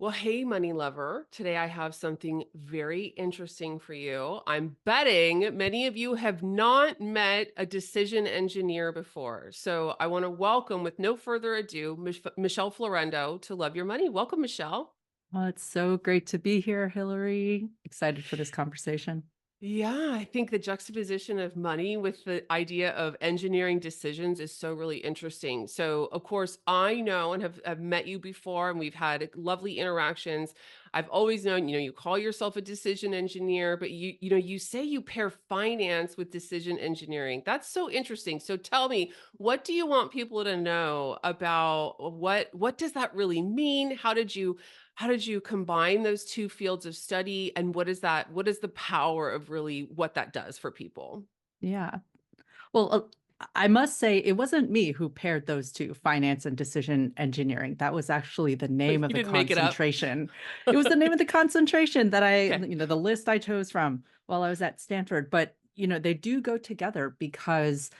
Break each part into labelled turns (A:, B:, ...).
A: Well, hey, money lover. Today I have something very interesting for you. I'm betting many of you have not met a decision engineer before. So I want to welcome, with no further ado, Michelle Florendo to Love Your Money. Welcome, Michelle.
B: Well, it's so great to be here, Hillary. Excited for this conversation.
A: Yeah, I think the juxtaposition of money with the idea of engineering decisions is so really interesting. So, of course, I know and have met you before, and we've had lovely interactions. I've always known, you call yourself a decision engineer, but you say you pair finance with decision engineering. That's so interesting. So, tell me, what do you want people to know about what does that really mean? How did you combine those 2 fields of study, and what is the power of really what that does for people?
B: Yeah. Well, I must say it wasn't me who paired those two, finance and decision engineering. That was actually the name
A: You
B: of the
A: didn't make it up?
B: concentration. It was the name of the concentration that
A: Okay.
B: the list I chose from while I was at Stanford. But, they do go together because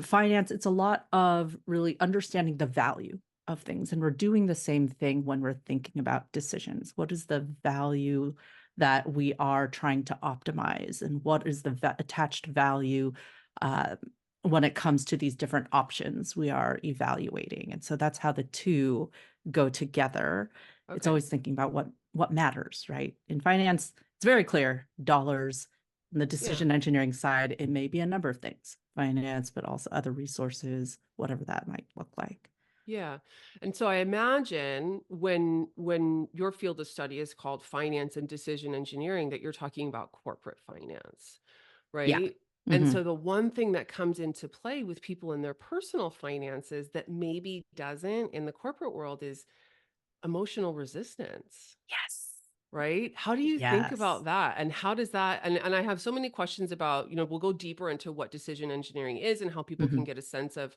B: finance, it's a lot of really understanding the value of things. And we're doing the same thing when we're thinking about decisions. What is the value that we are trying to optimize? And what is the attached value uh, when it comes to these different options we are evaluating? And so that's how the two go together. It's
A: Okay.
B: always thinking about what matters, right? In finance, it's very clear, dollars. On the
A: Yeah.
B: decision engineering side, it may be a number of things, finance, but also other resources, whatever that might look like.
A: Yeah. And so I imagine when your field of study is called finance and decision engineering, that you're talking about corporate finance,
B: Yeah.
A: right? And
B: Hmm.
A: so the one thing that comes into play with people in their personal finances that maybe doesn't in the corporate world is emotional resistance.
B: Yes.
A: Right? How do you think
B: Yes.
A: about that? And how does that and I have so many questions about, we'll go deeper into what decision engineering is and how people can
B: Hmm.
A: get a sense of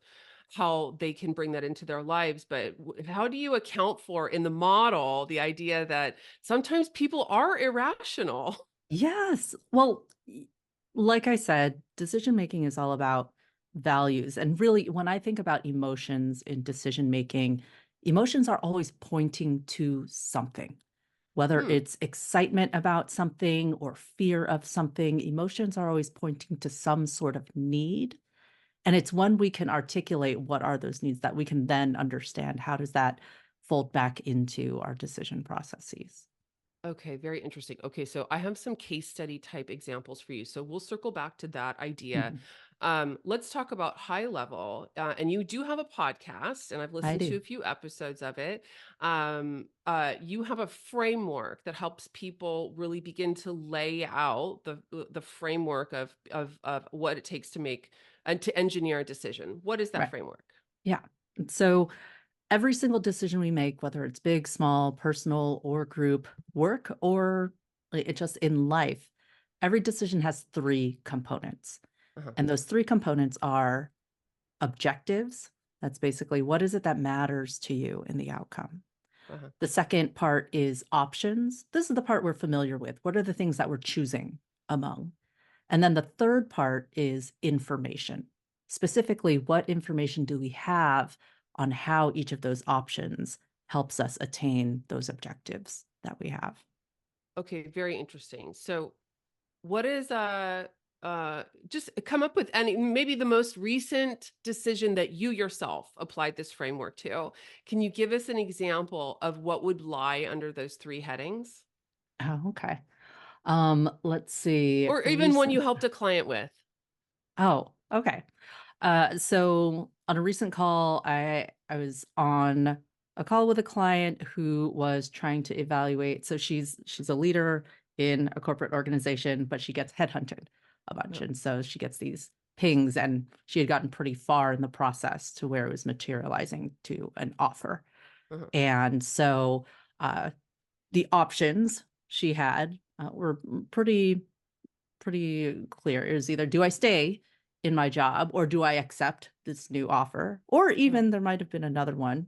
A: how they can bring that into their lives, but how do you account for in the model the idea that sometimes people are irrational?
B: Yes. Well, like I said, decision making is all about values. And really, when I think about emotions in decision making, emotions are always pointing to something. Whether
A: Hmm.
B: it's excitement about something or fear of something, emotions are always pointing to some sort of need. And it's when we can articulate what are those needs that we can then understand how does that fold back into our decision processes.
A: Okay, very interesting. Okay, so I have some case study type examples for you. So we'll circle back to that idea.
B: Mhm.
A: Let's talk about high level. And you do have a podcast, and I've
B: I
A: listened to
B: do.
A: a few episodes of it. You have a framework that helps people really begin to lay out the framework of what it takes to make and to engineer a decision. What is that
B: Right.
A: framework?
B: Yeah. So every single decision we make, whether it's big, small, personal, or group, work, or it just in life, every decision has three components.
A: Uh-huh.
B: And those three components are objectives. That's basically what is it that matters to you in the outcome.
A: Uh-huh.
B: The second part is options. This is the part we're familiar with. What are the things that we're choosing among? And then the third part is information. Specifically, what information do we have on how each of those options helps us attain those objectives that we have?
A: Okay, very interesting. So what is just come up with any maybe the most recent decision that you yourself applied this framework to. Can you give us an example of what would lie under those 3 headings?
B: Oh, okay. Let's see.
A: Or even one you
B: Recent.
A: helped a client with?
B: Oh, okay. So on a recent call, I was on a call with a client who was trying to evaluate. So she's a leader in a corporate organization, but she gets headhunted a bunch,
A: Uh-huh,
B: and so she gets these pings, and she had gotten pretty far in the process to where it was materializing to an offer.
A: uh-huh,
B: And so uh, the options she had were pretty clear. It was either do I stay in my job or do I accept this new offer? Or
A: uh-huh,
B: even there might have been another one.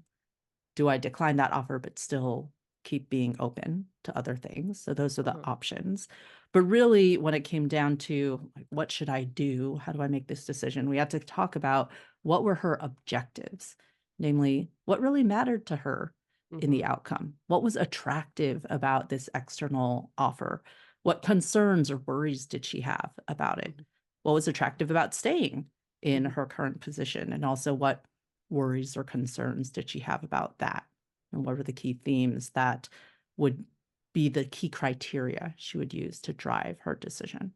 B: Do I decline that offer but still keep being open to other things? So those are the
A: uh-huh.
B: options. But really, when it came down to like, what should I do? How do I make this decision? We had to talk about what were her objectives, namely, what really mattered to her in the
A: Mhm.
B: outcome? What was attractive about this external offer? What concerns or worries did she have about it?
A: Mhm.
B: What was attractive about staying in
A: Mhm.
B: her current position? And also, what worries or concerns did she have about that? And what were the key themes that would be the key criteria she would use to drive her decision?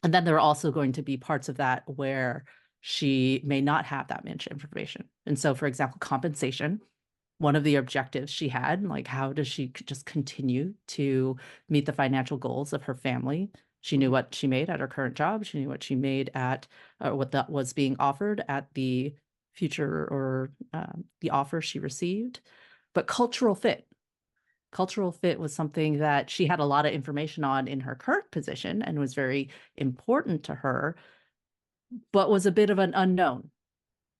B: And then there are also going to be parts of that where she may not have that much information. And so, for example, compensation, one of the objectives she had, like, how does she just continue to meet the financial goals of her family? She knew
A: Mhm.
B: what she made at her current job. She knew what she made at what that was being offered at the future or the offer she received. But cultural fit was something that she had a lot of information on in her current position and was very important to her, but was a bit of an unknown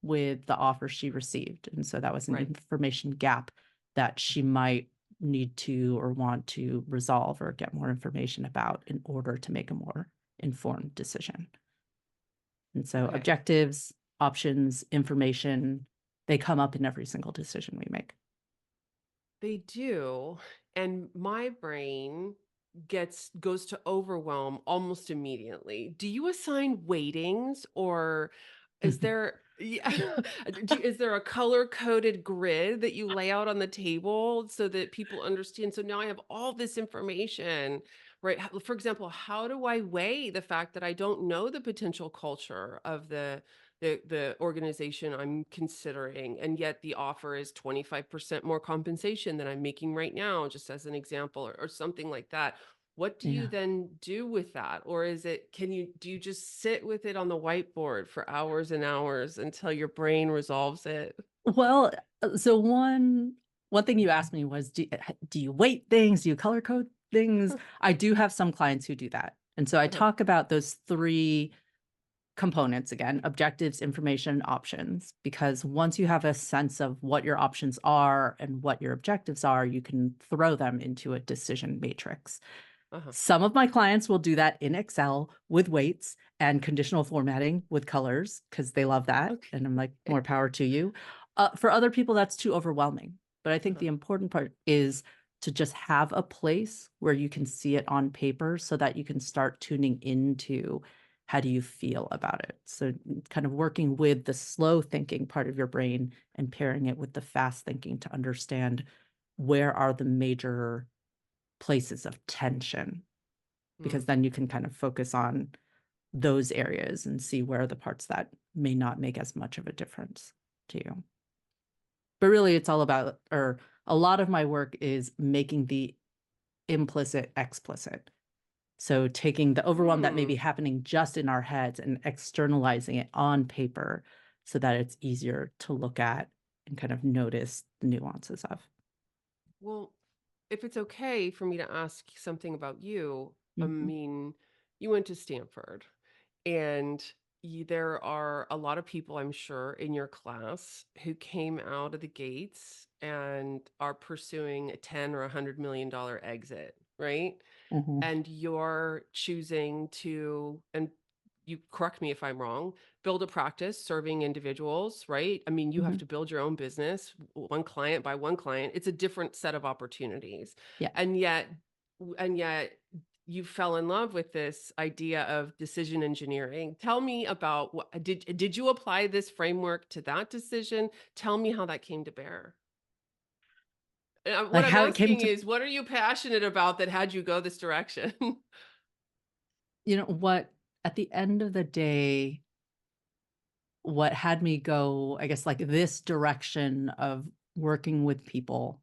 B: with the offer she received. And so that was an
A: Right.
B: information gap that she might need to or want to resolve or get more information about in order to make a more informed decision. And so
A: Okay.
B: objectives, options, information, they come up in every single decision we make.
A: They do, and my brain goes to overwhelm almost immediately. Do you assign weightings, or is there yeah, is there a color-coded grid that you lay out on the table so that people understand, "So now I have all this information," right? For example, how do I weigh the fact that I don't know the potential culture of the organization I'm considering, and yet the offer is 25% more compensation than I'm making right now, just as an example, or something like that. What do you
B: Yeah.
A: then do with that? Or is it, do you just sit with it on the whiteboard for hours and hours until your brain resolves it?
B: Well, so one thing you asked me was, do you weight things? Do you color code things? I do have some clients who do that. And so I
A: Uh-huh.
B: talk about those three components again: objectives, information, options. Because once you have a sense of what your options are and what your objectives are, you can throw them into a decision matrix.
A: Uh-huh.
B: Some of my clients will do that in Excel with weights and conditional formatting with colors because they love that.
A: Okay.
B: And I'm like, more power to you. For other people, that's too overwhelming. But I think
A: Uh-huh.
B: the important part is to just have a place where you can see it on paper so that you can start tuning into how do you feel about it. So, kind of working with the slow thinking part of your brain and pairing it with the fast thinking to understand where are the major places of tension, because
A: Mm.
B: then you can kind of focus on those areas and see where are the parts that may not make as much of a difference to you. But really, it's all about, or a lot of my work is making the implicit explicit. So taking the overwhelm that may be
A: Hmm.
B: happening just in our heads and externalizing it on paper so that it's easier to look at and kind of notice the nuances of.
A: Well, if it's okay for me to ask something about you, I
B: Mhm.
A: mean, you went to Stanford. And there are a lot of people, I'm sure, in your class who came out of the gates and are pursuing a 10 or $100 million exit, right?
B: Mhm.
A: And you're choosing to, and you correct me if I'm wrong, build a practice serving individuals, right? I mean, you have
B: Mhm.
A: to build your own business, one client by one client. It's a different set of opportunities.
B: Yeah.
A: And yet, and yet you fell in love with this idea of decision engineering. Tell me about what did you apply this framework to that decision? Tell me how that came to bear. What
B: Like
A: I'm
B: how it came
A: asking
B: to,
A: is, what are you passionate about that had you go this direction?
B: what, at the end of the day, what had me go, I guess, like this direction of working with people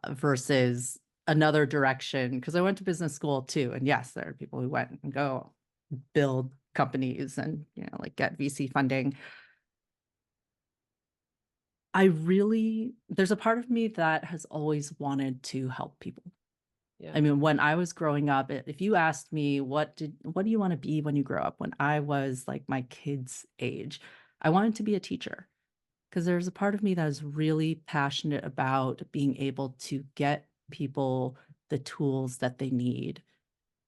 B: versus another direction. Cause I went to business school too. And yes, there are people who went and go build companies and, like get VC funding. There's a part of me that has always wanted to help people.
A: Yeah.
B: I mean, when I was growing up, if you asked me what do you want to be when you grow up? When I was like my kids' age, I wanted to be a teacher because there's a part of me that is really passionate about being able to get people the tools that they need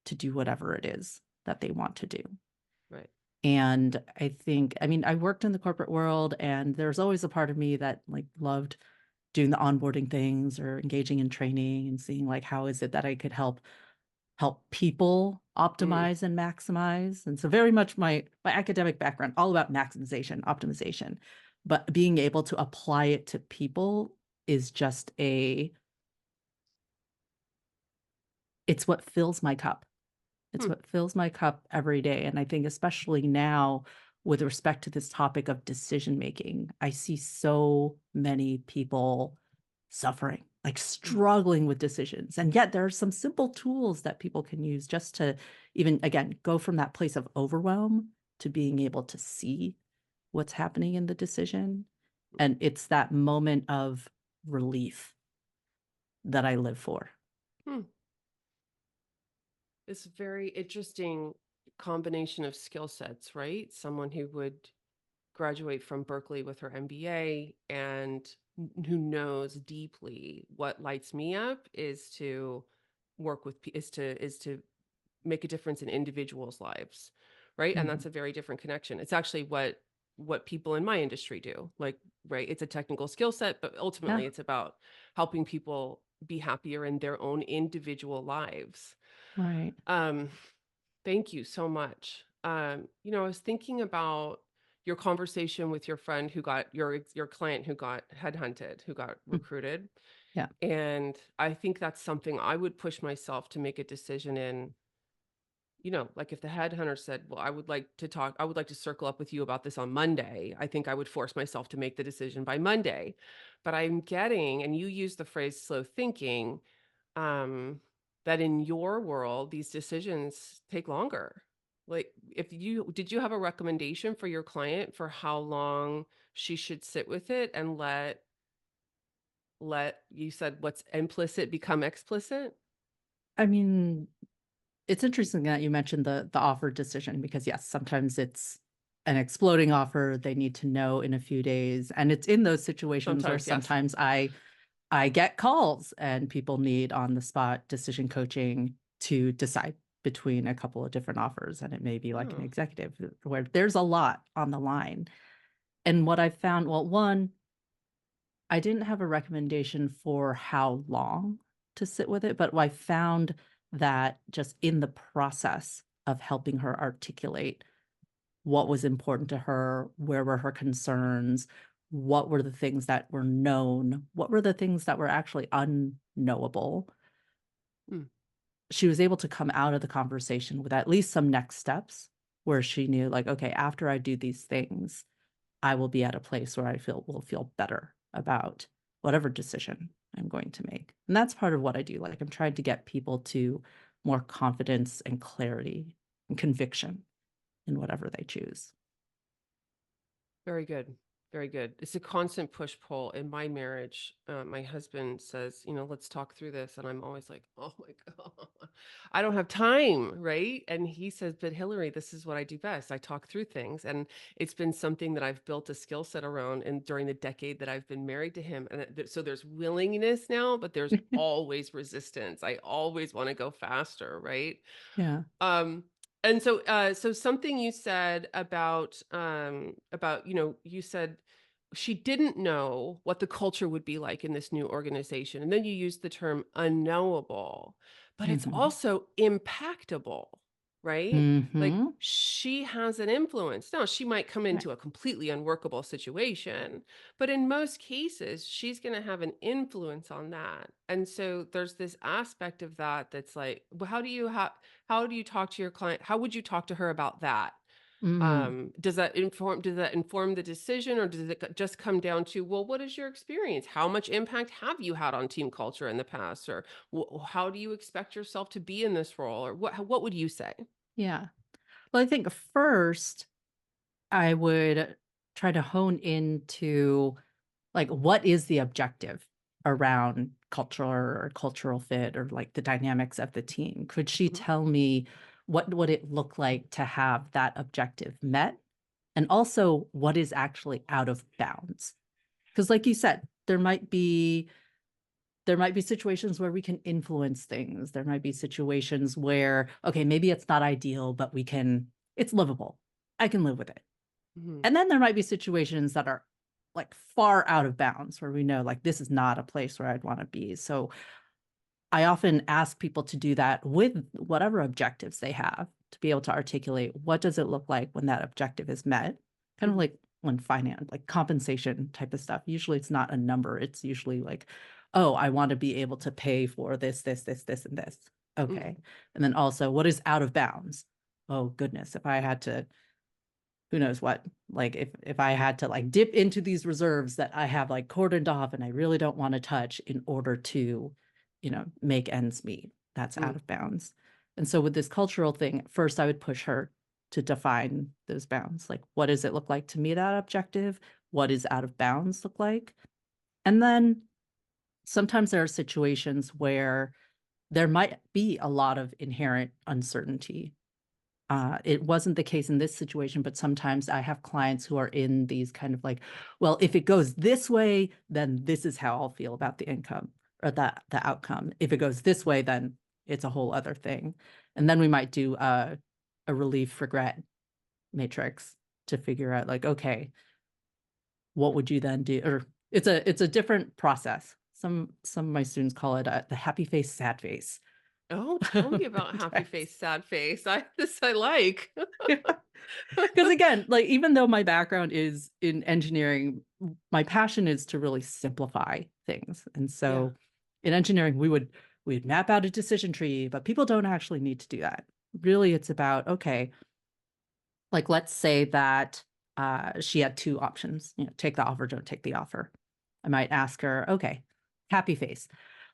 B: to do whatever it is that they want to do.
A: Right.
B: And I think, I mean, I worked in the corporate world and there's always a part of me that like loved doing the onboarding things or engaging in training and seeing like how is it that I could help people
A: Mm,
B: optimize and maximize. And so very much my academic background, all about maximization, optimization, but being able to apply it to people is just it's what fills my cup. It's
A: hmm.
B: what fills my cup every day. And I think especially now with respect to this topic of decision making, I see so many people suffering, like
A: Mm.
B: struggling with decisions. And yet there are some simple tools that people can use just to even, again, go from that place of overwhelm to being able to see what's happening in the decision. And it's that moment of relief that I live for.
A: Hmm. It's a very interesting combination of skill sets, right? Someone who would graduate from Berkeley with her MBA and who knows deeply what lights me up is to work with is to make a difference in individuals' lives, right? And
B: Mhm.
A: that's a very different connection. It's actually what people in my industry do. Like, right, it's a technical skill set, but
B: Yeah,
A: ultimately it's about helping people be happier in their own individual lives.
B: right.
A: Um, Thank you so much. I was thinking about your conversation with your friend who got your client who got headhunted, who got
B: Mm,
A: recruited.
B: yeah.
A: And I think that's something I would push myself to make a decision in, like if the headhunter said, "Well, I would like to circle up with you about this on Monday." I think I would force myself to make the decision by Monday. But I'm getting, and you use the phrase slow thinking, um, that in your world, these decisions take longer. Like, if you did you have a recommendation for your client for how long she should sit with it and let you said what's implicit become explicit?
B: I mean, it's interesting that you mentioned the offer decision because yes, sometimes it's an exploding offer. They need to know in a few days. And it's in those situations where
A: Sometimes, yes.
B: sometimes I get calls and people need on the spot decision coaching to decide between a couple of different offers. And it may be like an
A: Oh,
B: executive where there's a lot on the line. And what I found, well, one, I didn't have a recommendation for how long to sit with it, but I found that just in the process of helping her articulate what was important to her, where were her concerns, what were the things that were known, what were the things that were actually unknowable,
A: hmm,
B: she was able to come out of the conversation with at least some next steps where she knew like, okay, after I do these things, I will be at a place where I will feel better about whatever decision I'm going to make. And that's part of what I do. Like I'm trying to get people to more confidence and clarity and conviction in whatever they choose.
A: very good. Very good. It's a constant push-pull in my marriage. My husband says, "Let's talk through this." And I'm always like, "Oh my God, I don't have time." Right. And he says, "But Hillary, this is what I do best. I talk through things." And it's been something that I've built a skill set around and during the decade that I've been married to him. And so there's willingness now, but there's always resistance. I always want to go faster. Right.
B: Yeah.
A: Um, and so something you said about, you said she didn't know what the culture would be like in this new organization. And then you used the term unknowable, but it's
B: Mhm.
A: also impactable, right? Like
B: Mhm.
A: she has an influence. Now, she might come
B: Right.
A: into a completely unworkable situation, but in most cases, she's going to have an influence on that. And so there's this aspect of that that's like, well, how do you talk to your client? How would you talk to her about that?
B: Mm.
A: Does that inform the decision, or does it just come down to, well, what is your experience? How much impact have you had on team culture in the past? Or how do you expect yourself to be in this role? Or what would you say?
B: Yeah. Well, I think first I would try to hone into like what is the objective around cultural fit or like the dynamics of the team? Could she
A: Mhm.
B: tell me what would it look like to have that objective met? And also what is actually out of bounds? Because like you said, there might be situations where we can influence things. There might be situations where, okay, maybe it's not ideal, but it's livable. I can live with it.
A: Mhm.
B: And then there might be situations that are like far out of bounds where we know like this is not a place where I'd want to be. So I often ask people to do that with whatever objectives they have to be able to articulate what does it look like when that objective is met, kind of
A: Mhm.
B: like when finance, like compensation type of stuff. Usually it's not a number. It's usually like, oh, I want to be able to pay for this, and this.
A: Mhm.
B: Okay. And then also what is out of bounds? Oh goodness, if I had to, who knows what, like if I had to like dip into these reserves that I have like cordoned off and I really don't want to touch in order to, make ends meet, that's out
A: Mm.
B: of bounds. And so with this cultural thing, at first I would push her to define those bounds. Like, what does it look like to meet that objective? What does out of bounds look like? And then sometimes there are situations where there might be a lot of inherent uncertainty. It wasn't the case in this situation, but sometimes I have clients who are in these kind of like, well, if it goes this way, then this is how I'll feel about the income or the outcome. If it goes this way, then it's a whole other thing. And then we might do a relief regret matrix to figure out like, okay, what would you then do? Or it's a different process. Some of my students call it the happy face, sad face.
A: Oh, tell me about happy face, sad face. I like.
B: Because again, like even though my background is in engineering, my passion is to really simplify things. And
A: Yeah.
B: so in engineering, we'd map out a decision tree, but people don't actually need to do that. Really, it's about, okay, like let's say that she had two options, take the offer, don't take the offer. I might ask her, okay, happy face.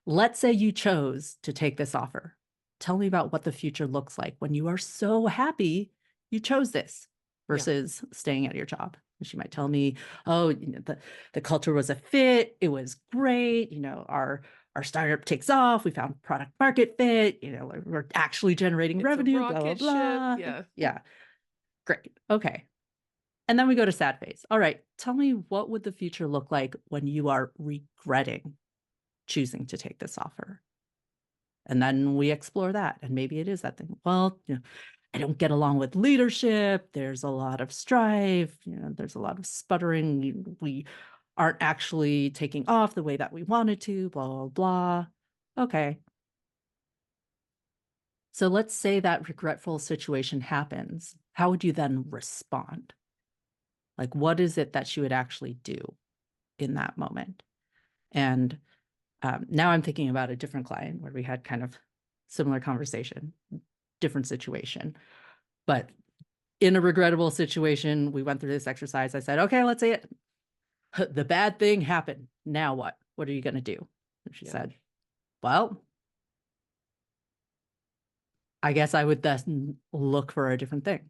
B: Let's say you chose to take this offer. Tell me about what the future looks like when you are so happy you chose this
A: Yeah.
B: versus staying at your job. And she might tell me, oh, the culture was a fit. It was great. Our startup takes off. We found product market fit. We're actually generating
A: It's a
B: revenue, blah, blah,
A: rocket ship.
B: blah.
A: Yeah.
B: Yeah. Great. Okay. And then we go to sad face. All right. Tell me what would the future look like when you are regretting choosing to take this offer? And then we explore that. And maybe it is that thing. Well, I don't get along with leadership. There's a lot of strife. There's a lot of sputtering. We aren't actually taking off the way that we wanted to, blah, blah, blah. Okay. So let's say that regretful situation happens. How would you then respond? Like, what is it that she would actually do in that moment? And now I'm thinking about a different client where we had kind of similar conversation, different situation. But in a regrettable situation, we went through this exercise. I said, okay, let's say it. The bad thing happened. Now what? What are you going to do? And she
A: Yeah.
B: said, well, I guess I would then look for a different thing.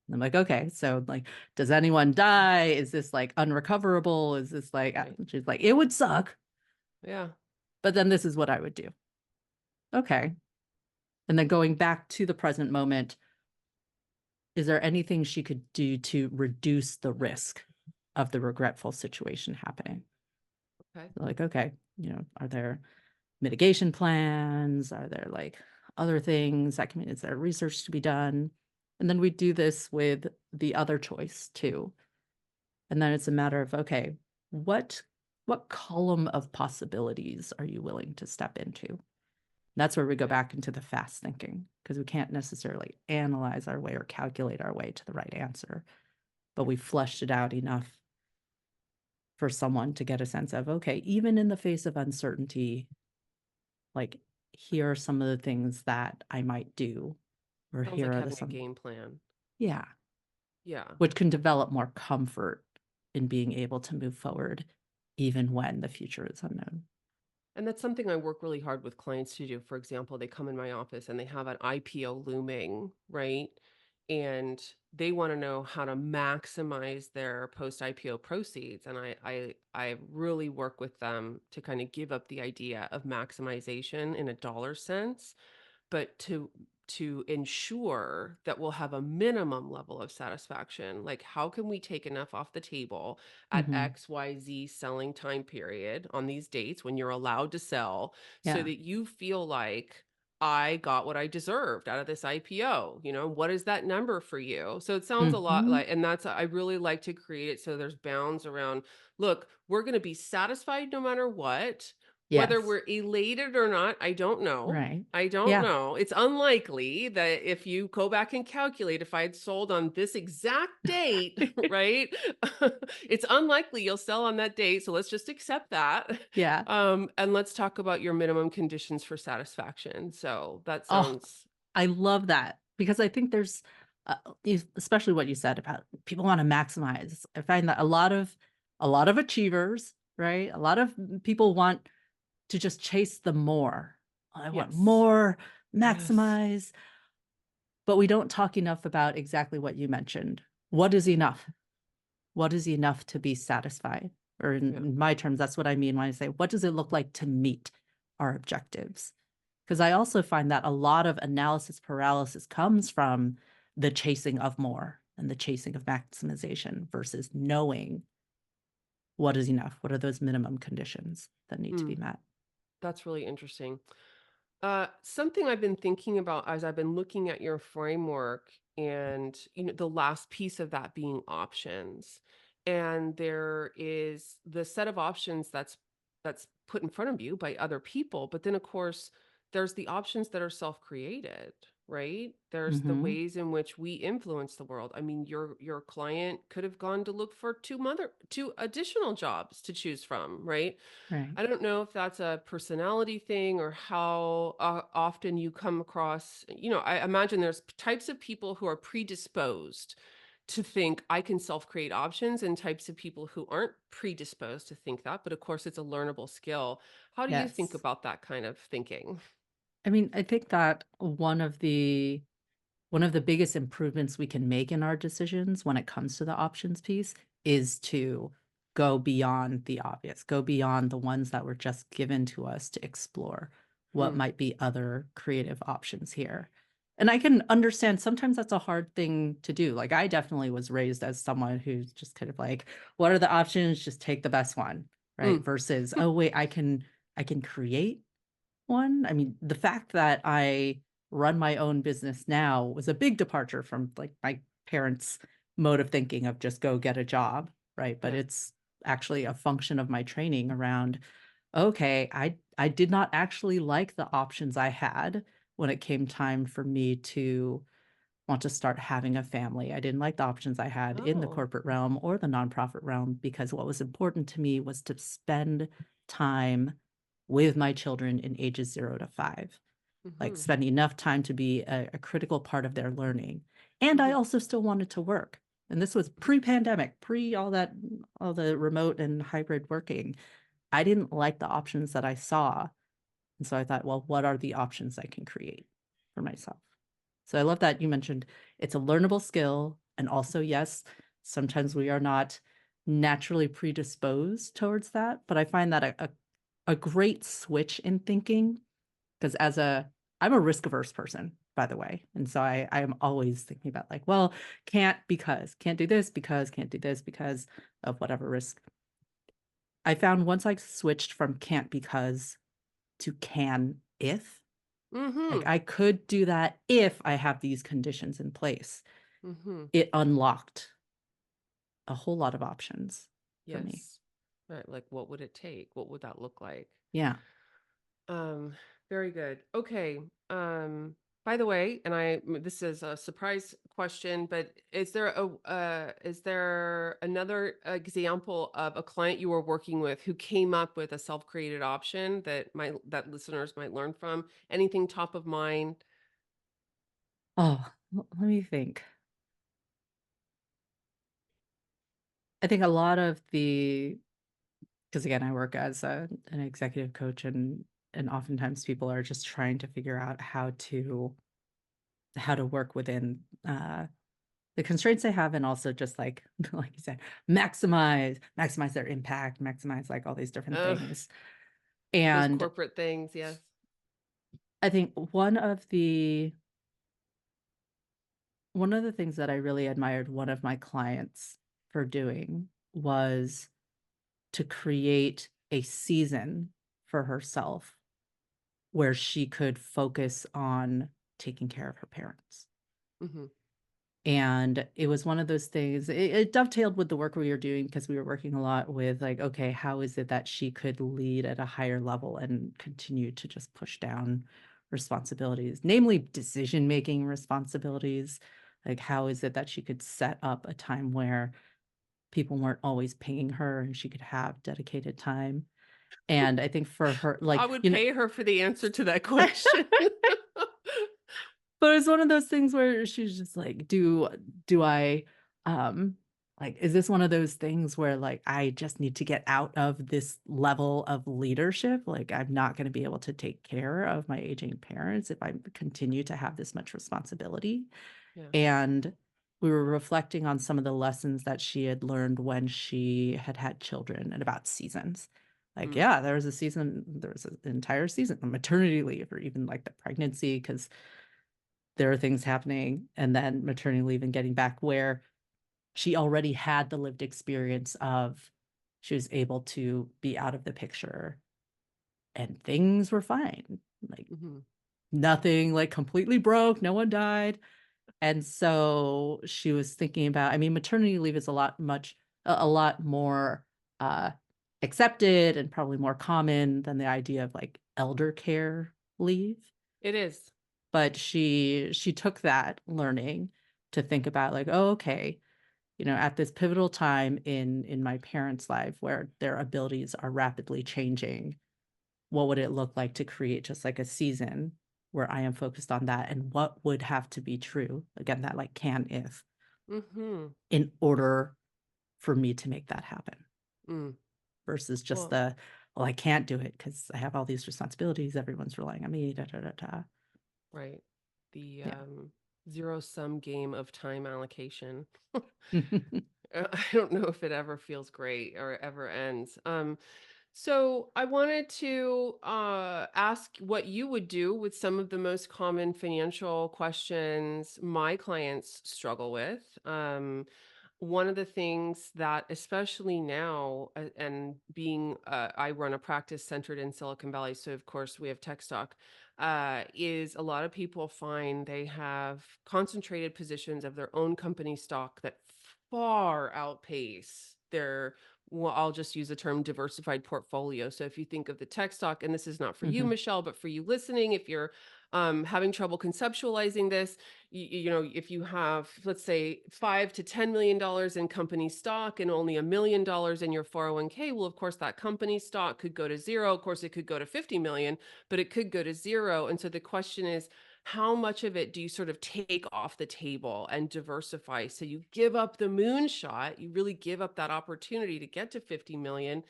B: And I'm like, okay, so like, does anyone die? Is this like unrecoverable? Is this like,
A: Right.
B: she's like, it would suck,
A: Yeah.
B: but then this is what I would do. Okay. And then going back to the present moment, is there anything she could do to reduce the risk of the regretful situation happening?
A: Okay.
B: Like, okay, are there mitigation plans? Are there like other things that is there research to be done? And then we do this with the other choice too. And then it's a matter of, okay, what column of possibilities are you willing to step into? That's where we go
A: Okay.
B: back into the fast thinking because we can't necessarily analyze our way or calculate our way to the right answer, but we fleshed it out enough for someone to get a sense of, okay, even in the face of uncertainty, like here are some of the things that I might do, or
A: Sounds
B: here
A: like
B: are the
A: having a
B: some,
A: game plan.
B: yeah,
A: Yeah.
B: which can develop more comfort in being able to move forward even when the future is unknown.
A: And that's something I work really hard with clients to do. For example, they come in my office and they have an IPO looming, right? And they want to know how to maximize their post IPO proceeds. And I really work with them to kind of give up the idea of maximization in a dollar sense, but to ensure that we'll have a minimum level of satisfaction. Like, how can we take enough off the table at
B: Hmm.
A: XYZ selling time period on these dates when you're allowed to sell so
B: Yeah.
A: that you feel like I got what I deserved out of this IPO. What is that number for you? So it sounds a lot
B: Mhm.
A: like, and I really like to create it so there's bounds around, look, we're going to be satisfied no matter what. Whether
B: Yes.
A: we're elated or not, I don't know.
B: Right.
A: I don't
B: Yeah.
A: know. It's unlikely that if you go back and calculate if I had sold on this exact date, right? It's unlikely you'll sell on that date. So let's just accept that.
B: Yeah.
A: And let's talk about your minimum conditions for satisfaction. So that
B: Oh,
A: sounds
B: I love that because I think there's, especially what you said about people want to maximize. I find that a lot of achievers, right? A lot of people want to just chase the more. I want
A: yes.
B: more,
A: Yes.
B: maximize, but we don't talk enough about exactly what you mentioned. What is enough? What is enough to be satisfied? Or
A: Yeah.
B: in my terms, that's what I mean when I say, what does it look like to meet our objectives? Because I also find that a lot of analysis paralysis comes from the chasing of more and the chasing of maximization versus knowing what is enough. What are those minimum conditions that need to be
A: Mm,
B: met?
A: that's really interesting. Something I've been thinking about as I've been looking at your framework and the last piece of that being options. And there is the set of options that's put in front of you by other people, but then of course there's the options that are self-created, right? There's the
B: Hmm.
A: ways in which we influence the world. I mean, your client could have gone to look for two additional jobs to choose from, right?
B: Right.
A: I don't know if that's a personality thing or how often you come across, I imagine there's types of people who are predisposed to think I can self create options and types of people who aren't predisposed to think that. But of course, it's a learnable skill. How do you think
B: Yes.
A: about that kind of thinking?
B: I mean, I think that one of the biggest improvements we can make in our decisions when it comes to the options piece is to go beyond the obvious, go beyond the ones that were just given to us to explore what
A: Mm,
B: might be other creative options here. And I can understand sometimes that's a hard thing to do. Like I definitely was raised as someone who's just kind of like, what are the options? Just take the best one, right?
A: mm,
B: Versus, oh wait, I can create one. I mean, the fact that I run my own business now was a big departure from like my parents' mode of thinking of just go get a job, right? But
A: yeah.
B: it's actually a function of my training around, okay, I did not actually like the options I had when it came time for me to want to start having a family. I didn't like the options I had in the
A: Oh.
B: corporate realm or the nonprofit realm because what was important to me was to spend time with my children in ages 0 to 5, like
A: Mm-hmm,
B: spend enough time to be a critical part of their learning. And I
A: mm-hmm,
B: also still wanted to work. And this was pre-pandemic, pre all that, all the remote and hybrid working. I didn't like the options that I saw. And so I thought, well, what are the options I can create for myself? So I love that you mentioned it's a learnable skill. And also, yes, sometimes we are not naturally predisposed towards that. But I find that a great switch in thinking because I'm a risk averse person, by the way. And so I am always thinking about like, well, can't do this because, can't do this because of whatever risk. I found once I switched from can't because to can if, like
A: mm-hmm,
B: I could do that if I have these conditions in place.
A: mm-hmm.
B: It unlocked a whole lot of options for me.
A: Yes. Right. Like, what would it take? What would that look like?
B: Yeah.
A: Um, Very good. Okay. By the way, this is a surprise question, but is there another example of a client you were working with who came up with a self-created option that listeners might learn from? Anything top of mind?
B: Oh, let me think. I think a lot of the because again, I work as an executive coach, and oftentimes people are just trying to figure out how to work within the constraints they have, and also just like like you said, maximize their impact, maximize like all these different
A: Ugh,
B: things.
A: those
B: And
A: corporate things. Yes.
B: I think one of the things that I really admired one of my clients for doing was to create a season for herself where she could focus on taking care of her parents.
A: Mhm.
B: And it was one of those things, it dovetailed with the work we were doing because we were working a lot with like, okay, how is it that she could lead at a higher level and continue to just push down responsibilities, namely decision-making responsibilities? Like, how is it that she could set up a time where people weren't always paying her and she could have dedicated time? And I think for her,
A: I
B: like,
A: would pay her for the answer to that question.
B: but it's one of those things where she's just like, do I, um, like, is this one of those things where, like, I just need to get out of this level of leadership? Like, I'm not gonna be able to take care of my aging parents if I continue to have this much responsibility.
A: Yeah.
B: And we were reflecting on some of the lessons that she had learned when she had had children and about seasons. Like,
A: Mm.
B: yeah, there was an entire season of maternity leave or even like the pregnancy, because there are things happening, and then maternity leave and getting back where she already had the lived experience of she was able to be out of the picture and things were fine. Like,
A: Mhm.
B: nothing like completely broke, no one died. And so she was thinking about, I mean, maternity leave is a lot more uh accepted and probably more common than the idea of like elder care leave.
A: It is.
B: But she took that learning to think about like, "Oh, okay, at this pivotal time in my parents' life where their abilities are rapidly changing, what would it look like to create just like a season where I am focused on that, and what would have to be true?" Again, that like can if,
A: Mhm.
B: in order for me to make that happen
A: Mm.
B: versus just
A: Well,
B: the, "Well, I can't do it because I have all these responsibilities, everyone's relying on me, da da da da."
A: right. The,
B: Yeah.
A: zero-sum game of time allocation. I don't know if it ever feels great or ever ends. So I wanted to ask what you would do with some of the most common financial questions my clients struggle with. One of the things that, especially now, and being, I run a practice centered in Silicon Valley, so of course we have tech stock, is a lot of people find they have concentrated positions of their own company stock that far outpace their, well, I'll just use the term diversified portfolio. So if you think of the tech stock, and this is not for you,
B: Mhm.
A: Michelle, but for you listening, if you're having trouble conceptualizing this, if you have, let's say, $5 to $10 million in company stock and only $1 million in your 401k, well, of course, that company stock could go to zero. Of course, it could go to 50 million, but it could go to zero. And so the question is, how much of it do you sort of take off the table and diversify? So you give up the moonshot, you really give up that opportunity to get to 50 million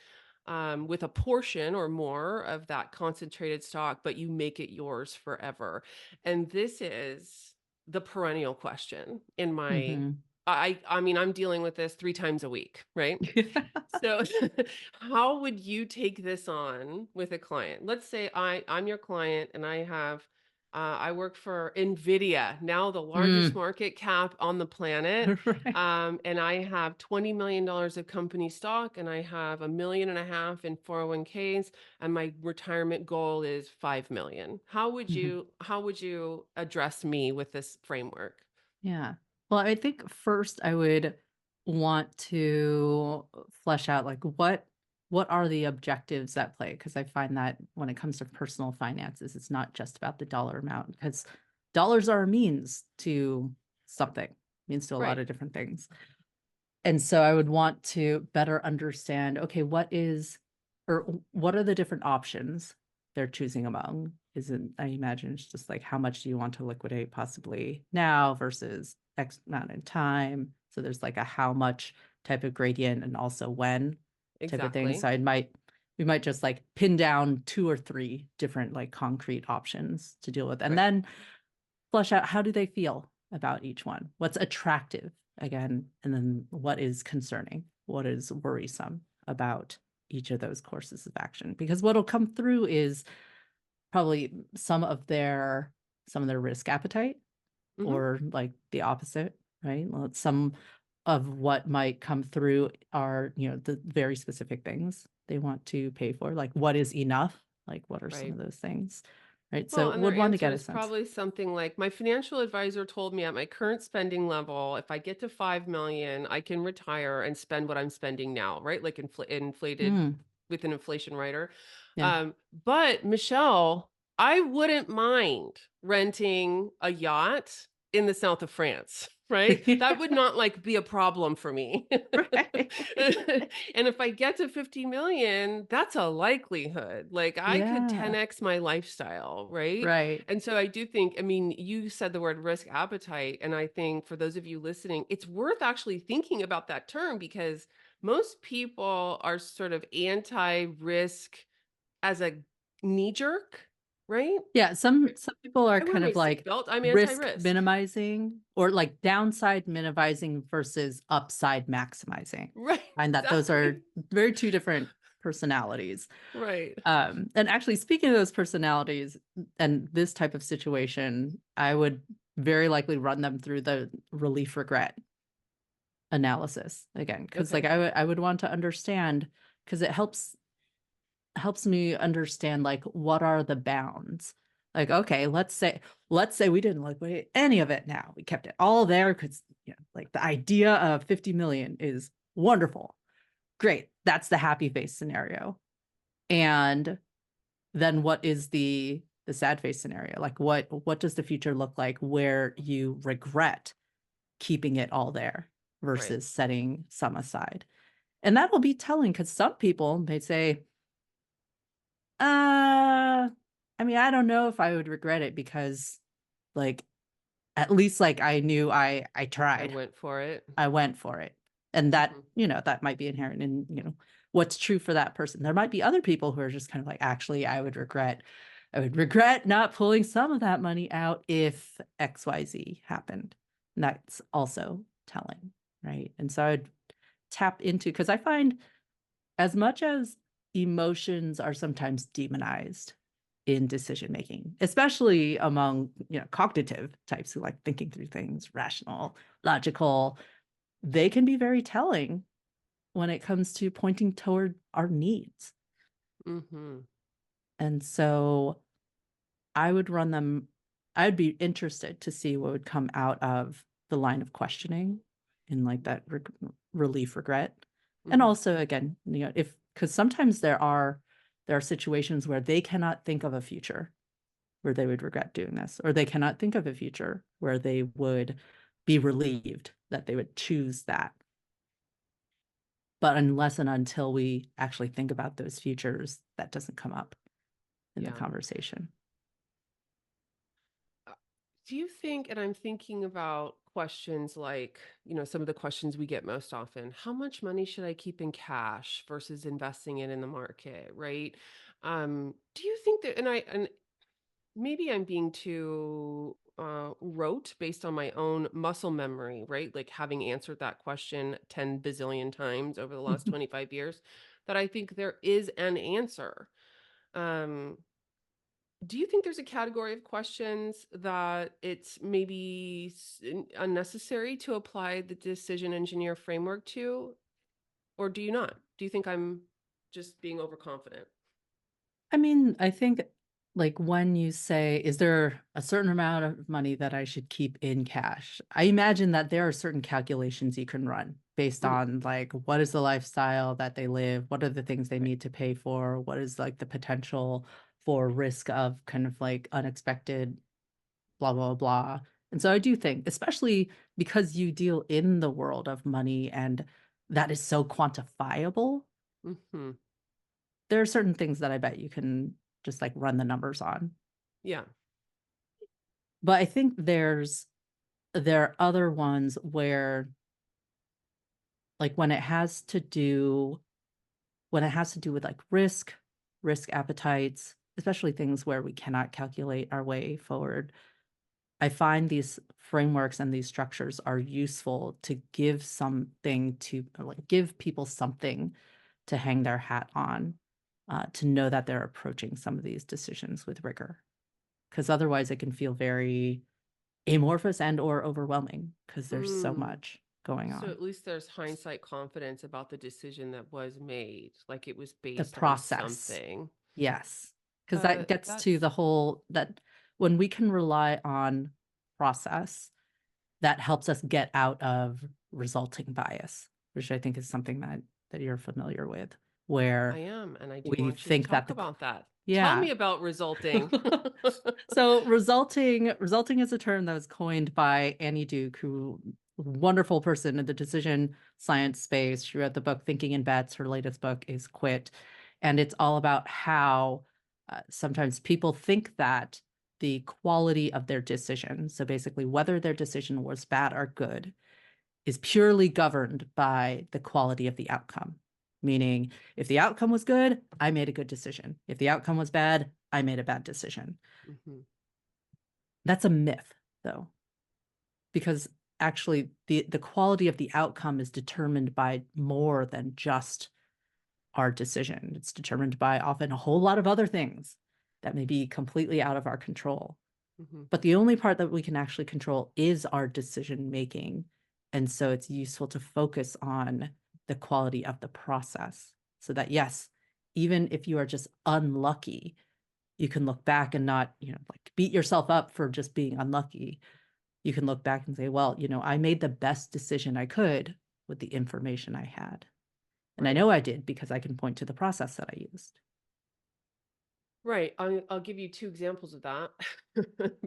A: with a portion or more of that concentrated stock, but you make it yours forever. And this is the perennial question in my,
B: Mhm.
A: I mean, I'm dealing with this 3 times a week, right? So how would you take this on with a client? Let's say I'm your client and I work for Nvidia, now the largest
B: Mm.
A: market cap on the planet.
B: Right.
A: And I have $20 million of company stock and I have 1.5 million in 401ks and my retirement goal is 5 million.
B: Mhm.
A: How would you address me with this framework?
B: Yeah. Well, I think first I would want to flesh out like what are the objectives at play? Because I find that when it comes to personal finances, it's not just about the dollar amount, because dollars are a means to something, means to a lot
A: Right.
B: of different things. And so I would want to better understand, okay, what are the different options they're choosing among? Isn't, I imagine it's just like how much do you want to liquidate possibly now versus X amount in time. So there's like a how much type of gradient and also when type of thing.
A: Exactly.
B: So we might just like pin down two or three different like concrete options to deal with. And
A: Right.
B: then flesh out, how do they feel about each one? What's attractive again? And then what is concerning? What is worrisome about each of those courses of action? Because what'll come through is probably some of their risk appetite,
A: Hmm.
B: or like the opposite, right? Well, some of what might come through are, the very specific things they want to pay for. Like, what is enough? Like, what are some
A: Right.
B: of those things? right?
A: Well,
B: So
A: and their
B: would want to
A: answer
B: get a
A: is
B: sense.
A: probably something like, my financial advisor told me at my current spending level, if I get to 5 million, I can retire and spend what I'm spending now, right? Like inflated
B: Mm,
A: with an inflation rider.
B: yeah.
A: Um, but Michelle, I wouldn't mind renting a yacht in the south of France, right? That would not like be a problem for me.
B: Right.
A: And if I get to 50 million, that's a likelihood. Like I could
B: Yeah.
A: 10x my lifestyle, right?
B: Right.
A: And so I do think, I mean, you said the word risk appetite. And I think for those of you listening, it's worth actually thinking about that term because most people are sort of anti risk as a knee jerk, right?
B: Yeah, some people are
A: I wear
B: kind
A: my
B: of like
A: seatbelt. I'm
B: risk
A: anti-risk.
B: minimizing or like downside minimizing versus upside maximizing.
A: Right,
B: Find that those are
A: exactly.
B: very two different personalities.
A: Right.
B: And actually speaking of those personalities and this type of situation, I would very likely run them through the relief regret analysis again, because like
A: Okay.
B: I would want to understand because it helps me understand like what are the bounds. Like, okay, let's say we didn't liquidate any of it now. We kept it all there because like the idea of 50 million is wonderful. Great. That's the happy face scenario. And then what is the sad face scenario? Like what does the future look like where you regret keeping it all there
A: Right.
B: versus setting some aside? And that will be telling because some people may say, I mean, I don't know if I would regret it because like at least like I knew I
A: I
B: tried.
A: went for it.
B: I went for it. And that,
A: Mhm.
B: that might be inherent in, what's true for that person. There might be other people who are just kind of like, actually, I would regret not pulling some of that money out if XYZ happened. And that's also telling, right? And so I'd tap into because I find as much as emotions are sometimes demonized in decision making, especially among cognitive types who like thinking through things, rational, logical, they can be very telling when it comes to pointing toward our needs.
A: Mhm.
B: And so I would run them, I'd be interested to see what would come out of the line of questioning in like that relief regret. And
A: Mhm.
B: also again, if because sometimes there are situations where they cannot think of a future where they would regret doing this, or they cannot think of a future where they would be relieved that they would choose that. But unless and until we actually think about those futures, that doesn't come up in the
A: Yeah.
B: conversation.
A: Uh, Do you think, and I'm thinking about questions like, some of the questions we get most often, how much money should I keep in cash versus investing it in the market, right? Do you think that, and maybe I'm being too rote based on my own muscle memory, right? Like having answered that question 10 bazillion times over the last 25 years, that I think there is an answer. Um, do you think there's a category of questions that it's maybe unnecessary to apply the decision engineer framework to, or do you not? Do you think I'm just being overconfident?
B: I mean, I think like when you say, is there a certain amount of money that I should keep in cash? I imagine that there are certain calculations you can run based
A: Mhm.
B: on like what is the lifestyle that they live, what are the things they
A: Right.
B: need to pay for, what is like the potential for risk of kind of like unexpected blah blah blah. And so I do think, especially because you deal in the world of money and that is so quantifiable,
A: Hmm.
B: there are certain things that I bet you can just like run the numbers on.
A: Yeah.
B: But I think there are other ones where like when it has to do with like risk appetites, especially things where we cannot calculate our way forward. I find these frameworks and these structures are useful to give something to or, like give people something to hang their hat on, to know that they're approaching some of these decisions with rigor. Because otherwise it can feel very amorphous and or overwhelming because there's so
A: Mm.
B: much going
A: So
B: on.
A: at least there's hindsight confidence about the decision that was made, like it was
B: The
A: based on
B: process.
A: something.
B: Yes. because that gets to the
A: That's
B: whole that when we can rely on process, that helps us get out of resulting bias, which I think is something that you're familiar with,
A: I
B: where
A: am, and I do
B: we
A: want you to
B: think that
A: talk about that. Tell
B: yeah.
A: me about resulting.
B: So resulting is a term that was coined by Annie Duke, who wonderful person in the decision science space. She wrote the book Thinking in Bets. Her latest book is Quit. And it's all about how sometimes people think that the quality of their decision, so basically whether their decision was bad or good, is purely governed by the quality of the outcome. Meaning, if the outcome was good, I made a good decision. If the outcome was bad, I made a bad decision.
A: Mhm.
B: That's a myth, though, because actually the quality of the outcome is determined by more than just our decision. It's determined by often a whole lot of other things that may be completely out of our control.
A: Mhm.
B: But the only part that we can actually control is our decision making. And so it's useful to focus on the quality of the process so that, yes, even if you are just unlucky, you can look back and not, like beat yourself up for just being unlucky. You can look back and say, well, I made the best decision I could with the information I had. And I
A: Right.
B: know I did because I can point to the process that I used.
A: Right. I'll give you two examples of that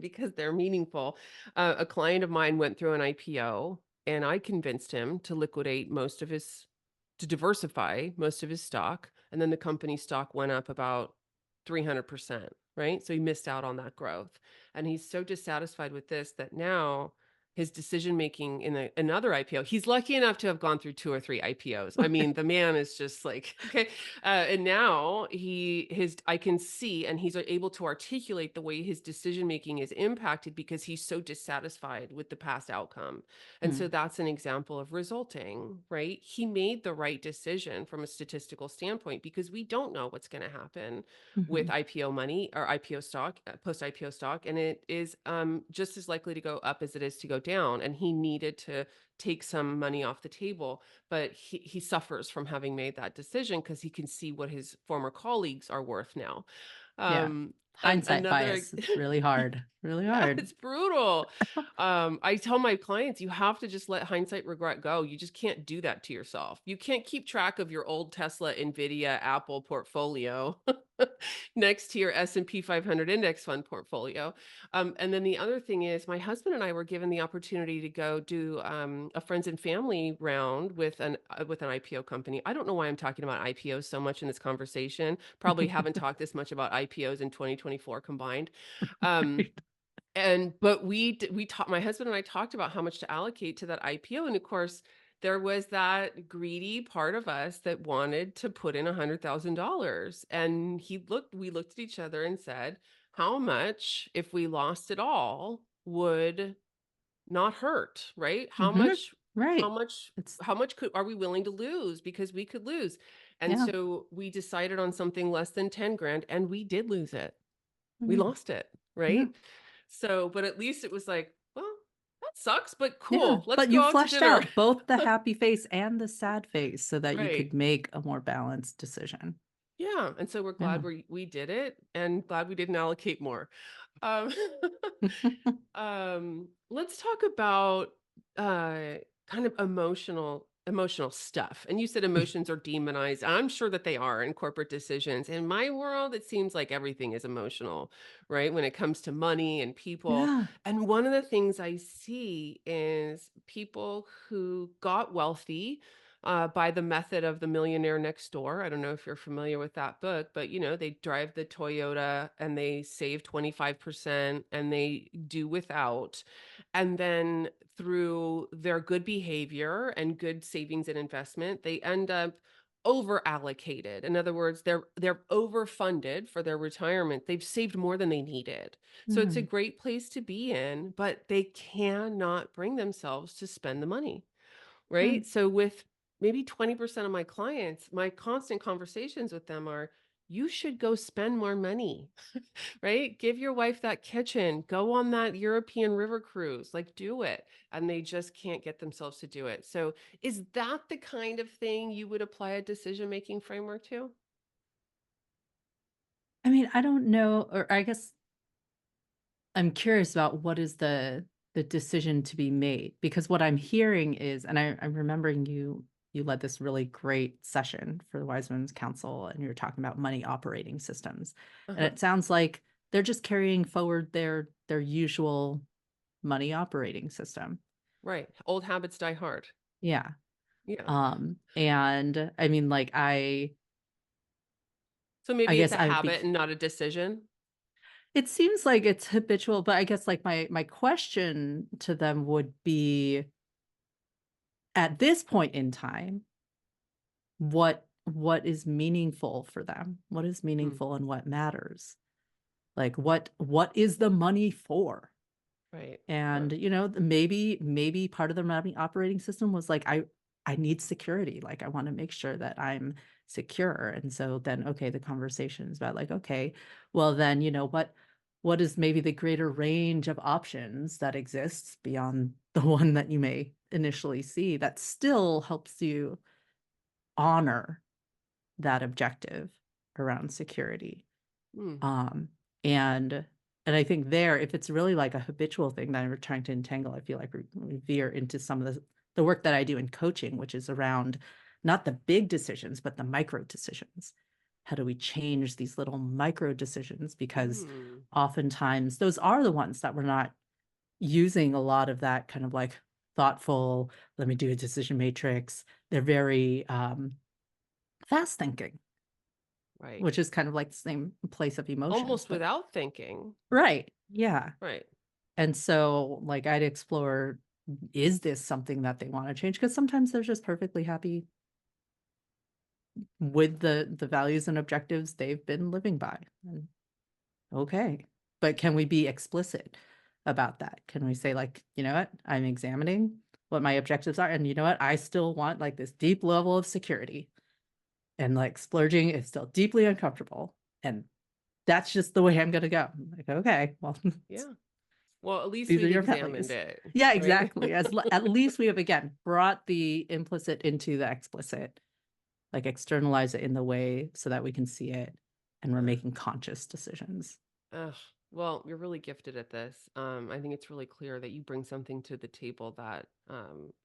A: because they're meaningful. A client of mine went through an IPO, and I convinced him to liquidate to diversify most of his stock. And then the company stock went up about 300%, right? So he missed out on that growth. And he's so dissatisfied with this that now his decision making in another IPO, he's lucky enough to have gone through two or three IPOs. I mean, the man is just like, okay, and now I can see, and he's able to articulate the way his decision making is impacted because he's so dissatisfied with the past outcome. And so
B: Mm,
A: that's an example of resulting, right? He made the right decision from a statistical standpoint because we don't know what's going to happen with
B: mhm.
A: IPO money or IPO stock, post IPO stock, and it is just as likely to go up as it is to go down. And he needed to take some money off the table, but he suffers from having made that decision because he can see what his former colleagues are worth now.
B: Yeah.
A: Um,
B: Hindsight
A: another
B: bias. It's really hard. Really
A: Yeah,
B: hard.
A: it's brutal. I tell my clients, you have to just let hindsight regret go. You just can't do that to yourself. You can't keep track of your old Tesla, Nvidia, Apple portfolio next to your S&P 500 index fund portfolio. And then the other thing is, my husband and I were given the opportunity to go do a friends and family round with an IPO company. I don't know why I'm talking about IPOs so much in this conversation. Probably haven't talked this much about IPOs in 2024 combined. Um,
B: Right.
A: and but we taught my husband and I talked about how much to allocate to that IPO, and of course there was that greedy part of us that wanted to put in $100,000. And we looked at each other and said, how much, if we lost it all, would not hurt, right?
B: Mhm. Right.
A: Much
B: It's
A: how much are we willing to lose because we could lose? And
B: yeah.
A: so we decided on something less than 10 grand, and we did lose it. We
B: Mm,
A: lost it,
B: yeah.
A: right? So, but at least it was like, well, that sucks, but
B: Yeah.
A: cool. Let's
B: But
A: go
B: you
A: out to
B: fleshed
A: dinner.
B: out both the happy face and the sad face so that you
A: Right.
B: could make a more balanced decision.
A: Yeah. And so we're glad
B: Yeah.
A: we did it, and glad we didn't allocate more. Um, let's talk about uh kind of emotional stuff. And you said emotions are demonized. I'm sure that they are in corporate decisions. In my world, it seems like everything is emotional, right? When it comes to money and people.
B: Yeah.
A: And one of the things I see is people who got wealthy by the method of the millionaire next door. I don't know if you're familiar with that book, but they drive the Toyota and they save 25% and they do without. And then through their good behavior and good savings and investment, they end up over allocated. In other words, they're overfunded for their retirement. They've saved more than they needed. So it's a
B: Mhm.
A: great place to be in, but they cannot bring themselves to spend the money.
B: Mm.
A: Right? So with maybe 20% of my clients, my constant conversations with them are, you should go spend more money, right? Give your wife that kitchen, go on that European river cruise, like do it. And they just can't get themselves to do it. So is that the kind of thing you would apply a decision-making framework to?
B: I mean, I don't know, or I guess I'm curious about what is the decision to be made, because what I'm hearing is, and I'm remembering you led this really great session for the Wise Women's Council, and you were talking about money operating systems. And
A: Uh-huh.
B: it sounds like they're just carrying forward their usual money operating system.
A: Right. Old habits die hard.
B: Yeah.
A: Yeah.
B: And I mean, like
A: So
B: I
A: maybe it's
B: guess
A: a
B: I would be
A: habit and not a decision.
B: it seems like it's habitual, but I guess like my question to them would be, at this point in time, what is meaningful for them? What is
A: Mm,
B: meaningful and what matters? Like what is the money for?
A: right. Yeah.
B: And maybe part of the money operating system was like, I need security. Like I want to make sure that I'm secure. And so then okay, the conversation is about like, okay, well then, what is maybe the greater range of options that exists beyond the one that you may initially see that still helps you honor that objective around security.
A: Mm,
B: Um, and and I think there, if it's really like a habitual thing that we're trying to entangle, I feel like we veer into some of the work that I do in coaching, which is around not the big decisions, but the micro decisions. How do we change these little micro decisions? Because
A: mm,
B: oftentimes those are the ones that we're not using a lot of that kind of like thoughtful, let me do a decision matrix. They're very fast thinking,
A: right.
B: which is kind of like the same place of emotions,
A: Almost
B: but
A: without thinking.
B: right. Yeah.
A: Right.
B: And so like I'd explore, is this something that they want to change? Because sometimes they're just perfectly happy with the values and objectives they've been living by. And okay. But can we be explicit about that? Can we say like, you know what? I'm examining what my objectives are. And you know what? I still want like this deep level of security. And like splurging is still deeply uncomfortable. And that's just the way I'm gonna go. I'm like, okay, well,
A: Yeah. Well, at least
B: these are
A: we've
B: your
A: examined
B: values.
A: it,
B: Yeah,
A: right?
B: exactly. At least we have again brought the implicit into the explicit, like externalize it in the way so that we can see it and we're making conscious decisions.
A: Ugh, well, you're really gifted at this. I think it's really clear that you bring something to the table that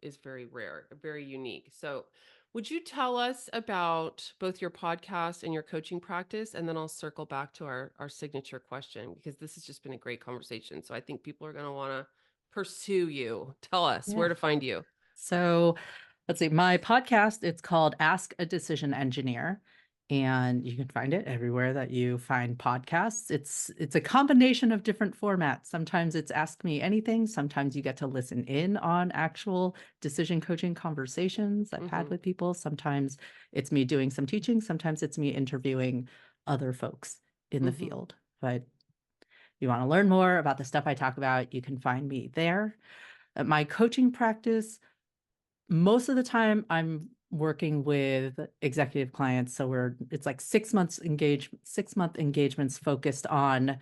A: is very rare, very unique. So, would you tell us about both your podcast and your coaching practice? And then I'll circle back to our signature question because this has just been a great conversation. So, I think people are going to want to pursue you. Tell us where
B: Yeah.
A: to find you.
B: So let's see, my podcast, it's called Ask a Decision Engineer. And you can find it everywhere that you find podcasts. It's a combination of different formats. Sometimes it's Ask Me Anything. Sometimes you get to listen in on actual decision coaching conversations I've had
A: Hmm.
B: with people. Sometimes it's me doing some teaching. Sometimes it's me interviewing other folks in the
A: Hmm.
B: field. But if you want to learn more about the stuff I talk about, you can find me there. At my coaching practice, most of the time I'm working with executive clients. So it's like 6 month engagements focused on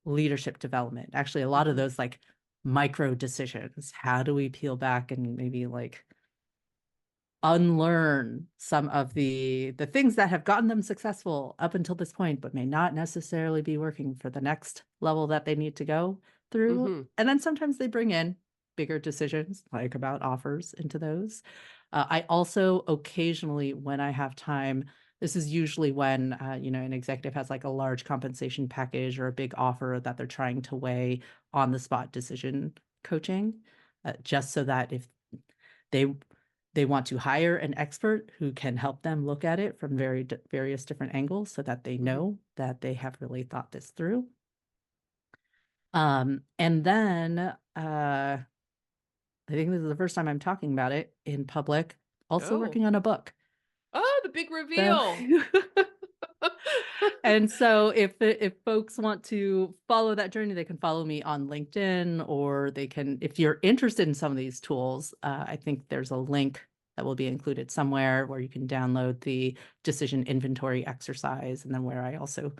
B: leadership development. Actually, a lot of
A: Hmm.
B: those like micro decisions. How do we peel back and maybe like unlearn some of the things that have gotten them successful up until this point, but may not necessarily be working for the next level that they need to go through.
A: Hmm.
B: And then sometimes they bring in bigger decisions, like about offers, into those. I also occasionally, when I have time, this is usually when an executive has like a large compensation package or a big offer that they're trying to weigh, on the spot decision coaching, just so that if they they want to hire an expert who can help them look at it from various different angles so that they
A: Hmm.
B: know that they have really thought this through. And then I think this is the first time I'm talking about it in public, also
A: Oh,
B: working on a book.
A: oh, the big
B: So
A: reveal.
B: and so if folks want to follow that journey, they can follow me on LinkedIn, or they can, if you're interested in some of these tools, I think there's a link that will be included somewhere where you can download the decision inventory exercise, and then where I also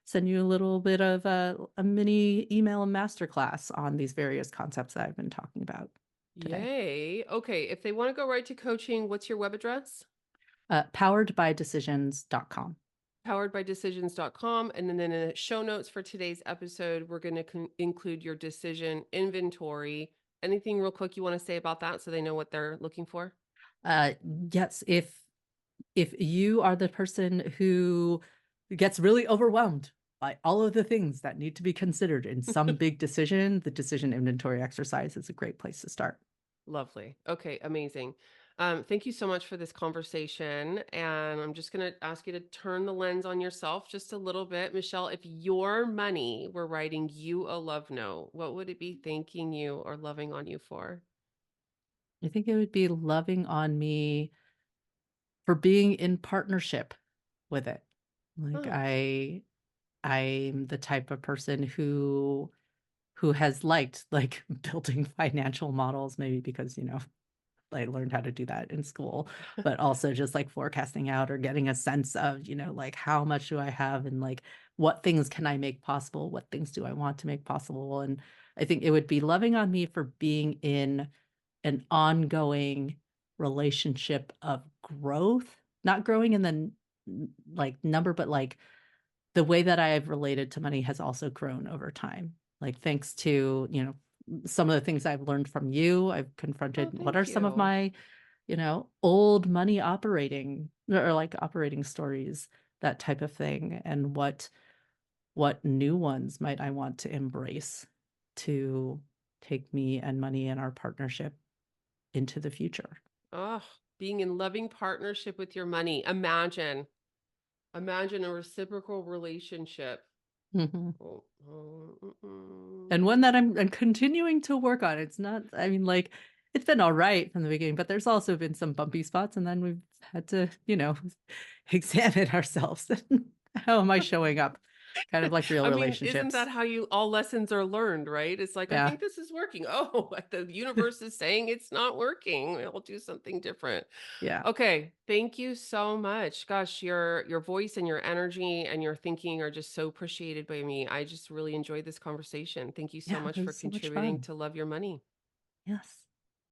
B: send you a little bit of a mini email masterclass on these various concepts that I've been talking about today.
A: Yay. Okay, if they want to go right to coaching, what's your web address?
B: Poweredbydecisions.com.
A: poweredbydecisions.com. And then in the show notes for today's episode, we're going to include your decision inventory. Anything real quick you want to say about that so they know what they're looking for?
B: Uh, yes, if you are the person who gets really overwhelmed by all of the things that need to be considered in some big decision, the decision inventory exercise is a great place to start.
A: Lovely. Okay, amazing. Thank you so much for this conversation. And I'm just going to ask you to turn the lens on yourself just a little bit. Michelle, if your money were writing you a love note, what would it be thanking you or loving on you for?
B: I think it would be loving on me for being in partnership with it. Like
A: Oh,
B: I'm the type of person who has liked like building financial models, maybe because, I learned how to do that in school, but also just like forecasting out or getting a sense of, like how much do I have and like what things can I make possible? What things do I want to make possible? And I think it would be loving on me for being in an ongoing relationship of growth, not growing in the like number, but like the way that I've related to money has also grown over time. Like thanks to, some of the things I've learned from you, I've
A: oh,
B: confronted what are
A: thank
B: some of
A: you.
B: my, old money operating or like operating stories, that type of thing, and what new ones might I want to embrace to take me and money and our partnership into the future.
A: Oh, being in loving partnership with your money. Imagine a reciprocal relationship.
B: Mhm.
A: Oh, oh,
B: And
A: mm-mm.
B: one that I'm continuing to work on. It's not, I mean, like, it's been all right from the beginning, but there's also been some bumpy spots, and then we've had to, examine ourselves. How am I showing up? Kind of like real
A: I mean, isn't that
B: relationships.
A: how you all lessons are learned, right? It's like, I
B: Yeah.
A: think this is working. Oh, the universe is saying it's not working. We'll do something different.
B: Yeah.
A: Okay, thank you so much. Gosh, your voice and your energy and your thinking are just so appreciated by me. I just really enjoyed this conversation. Thank you so
B: Yeah. It
A: much for
B: was so much
A: contributing
B: fun.
A: to Love Your Money.
B: Yes.